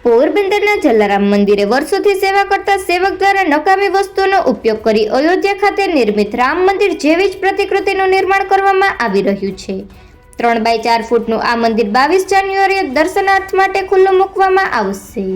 પોરબંદરના જલારામ મંદિરે વર્ષોથી સેવા કરતા સેવક દ્વારા નકામી વસ્તુઓનો ઉપયોગ કરી અયોધ્યા ખાતે નિર્મિત રામ મંદિર જેવી જ પ્રતિકૃતિનું નિર્માણ કરવામાં આવી રહ્યું છે। 3 બાય 4 ફૂટનું આ મંદિર 22 જાન્યુઆરીએ દર્શનાર્થ માટે ખુલ્લું મૂકવામાં આવશે।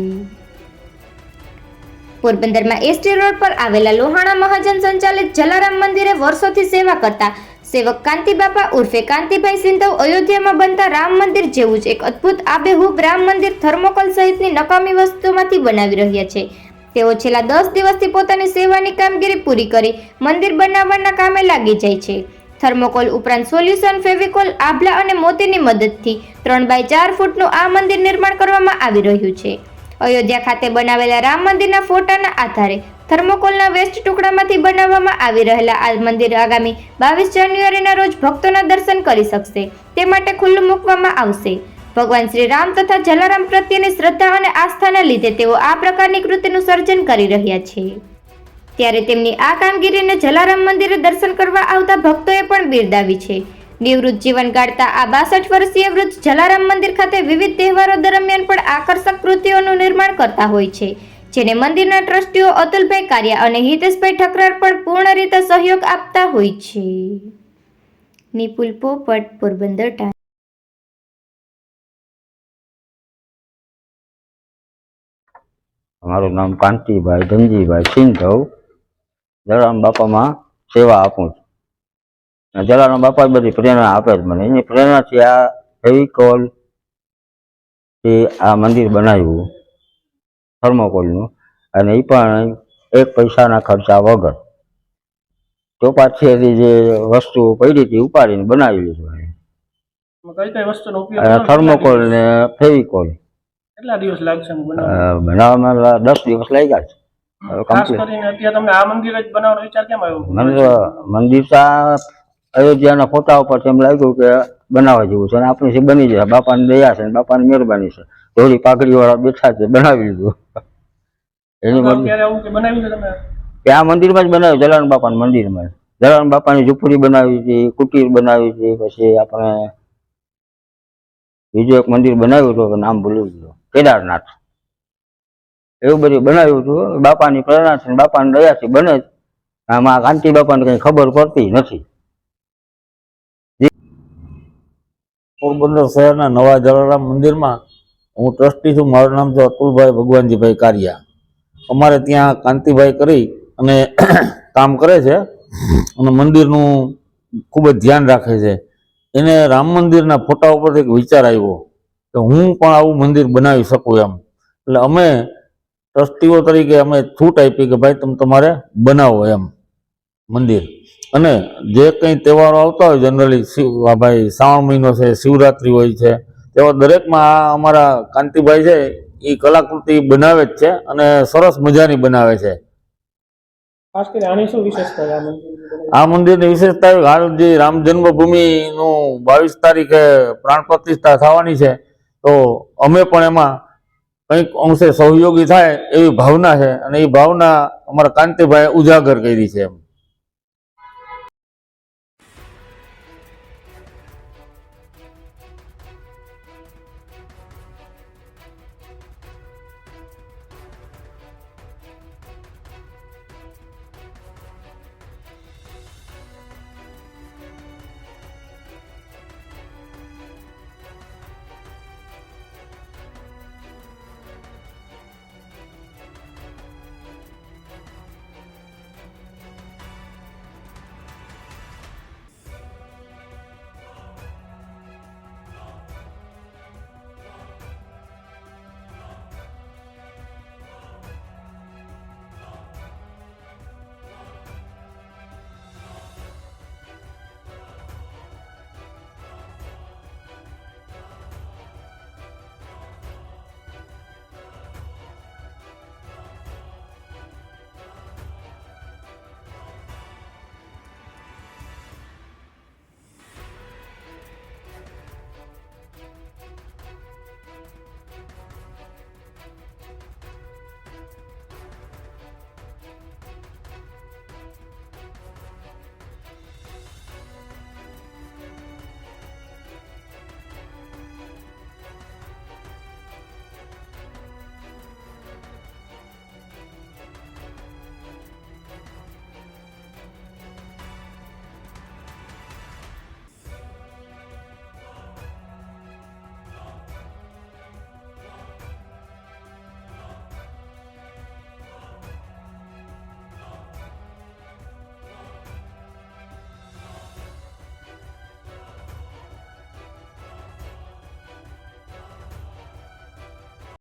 પોરબંદરમાં એસટી રોડ પર આવેલા લોહાણા મહાજન સંચાલિત જલારામ મંદિરે વર્ષોથી સેવા કરતા સેવક કાંતિબાપા ઉર્ફે કાંતિભાઈ સિંધવ અયોધ્યામાં બનતા રામ મંદિર જેવું જ એક અદ્ભુત આબેહૂબ રામ મંદિર થર્મોકોલ સહિતની નકામી વસ્તુમાંથી બનાવી રહ્યા છે। તેઓ છેલ્લા 10 દિવસથી પોતાની સેવાની કામગીરી પૂરી કરી મંદિર બનાવવાના કામે લાગી જાય છે। થર્મોકોલ ઉપરાંત સોલ્યુશન ફેવિકોલ આભલા અને મોતીની મદદથી 3 બાય 4 ફૂટનું આ મંદિર નિર્માણ કરવામાં આવી રહ્યું છે। અયોધ્યા ખાતે બનાવેલા રામ મંદિરના ફોટાના આધારે થર્મોકોલના વેસ્ટ ટુકડામાંથી બનાવવામાં આવી રહેલા આ મંદિર આગામી 22 જાન્યુઆરીના રોજ ભક્તોના દર્શન કરી શકશે તે માટે ખુલ્લું મૂકવામાં આવશે। ભગવાન શ્રી રામ તથા જલારામ પ્રત્યેની શ્રદ્ધા અને આસ્થાના લીધે તેઓ આ પ્રકારની કૃતિનું સર્જન કરી રહ્યા છે। ત્યારે તેમની આ કામગીરીને જલારામ મંદિરે દર્શન કરવા આવતા ભક્તોએ પણ બિરદાવી છે। નિવૃત્ત જીવન ગાળતા આ 62 વર્ષીય વૃદ્ધ જલારામ મંદિર ખાતે વિવિધ તહેવારો દરમિયાન પણ આકર્ષક કૃતિઓનું નિર્માણ કરતા હોય છે, જેને મંદિરના ટ્રસ્ટીઓ અતુલભાઈ કારિયા અને હિતેશભાઈ ઠકરાર પણ પૂર્ણ રીતે સહયોગ આપતા હોય છે। નિપુલ પોપટ, પોરબંદર ટાઈમ્સ। મારું નામ કાંતિભાઈ ધનજીભાઈ સિંધવ, જલારામ બાપામાં સેવા આપું છું। જલારામ બાપા બધી પ્રેરણા આપે જ મને, એની પ્રેરણાથી આ ફેવિકોલથી આ મંદિર બનાવ્યું થર્મોકોલનું, અને એ પણ 1 પૈસાના ખર્ચા વગર ચોપાટીથી જે વસ્તુ પડી હતી ઉપાડીને બનાવી લીધું। થર્મોકોલ ને ફેવિકોલ। કેટલા દિવસ લાગશે બનાવવામાં 10 દિવસ લાગ્યા છે। ખાસ કરીને અત્યારે તમને આ મંદિર જ બનાવવાનો વિચાર કેમ આવ્યો? મંદિર અયોધ્યાના ફોટા ઉપર એમ લાગ્યું કે બનાવવા જેવું છે, અને આપણી બની જાય, બાપાની દયા છે, બાપાની મહેરબાની છે, ધોળી પાઘડી વાળા બેઠા છે, બનાવી લીધું। એની આ મંદિરમાં જ બનાવ્યું, જલારામ બાપાના મંદિરમાં। જલારામ બાપાની ઝૂંપડી બનાવી હતી, કુટીર બનાવી હતી, પછી આપણે બીજું એક મંદિર બનાવ્યું હતું, નામ ભૂલી ગયો, કેદારનાથ, એવું બધું બનાવ્યું હતું। બાપાની પ્રેરણાથી બાપાની દયાથી બને જ, આમાં કાંતિ બાપાને કઈ ખબર પડતી નથી। પોરબંદર શહેરના નવા જલારામ મંદિરમાં હું ટ્રસ્ટી છું। મારું નામ છે અતુલભાઈ ભગવાનજીભાઈ કારિયા। અમારે ત્યાં કાંતિભાઈ કરી અને કામ કરે છે અને મંદિરનું ખૂબ જ ધ્યાન રાખે છે। એને રામ મંદિરના ફોટા ઉપરથી એક વિચાર આવ્યો કે હું પણ આવું મંદિર બનાવી શકું એમ, એટલે અમે ટ્રસ્ટીઓ તરીકે અમે છૂટ આપી કે ભાઈ તમે તમારે બનાવો એમ મંદિર। અને જે કંઈ તહેવારો આવતા હોય જનરલી ભાઈ શ્રાવણ મહિનો છે, શિવરાત્રિ હોય છે, તેવા દરેકમાં આ અમારા કાંતિભાઈ છે એ કલાકૃતિ બનાવે જ છે અને સરસ મજાની બનાવે છે। ખાસ કરીને આની શું વિશેષતા છે આ મંદિરની વિશેષતા? હાલ જે રામ જન્મભૂમિનું 22 તારીખે પ્રાણ પ્રતિષ્ઠા થવાની છે, તો અમે પણ એમાં કંઈક અંશે સહયોગી થાય એવી ભાવના છે, અને એ ભાવના અમારા કાંતિભાઈ ઉજાગર કરી છે એમ।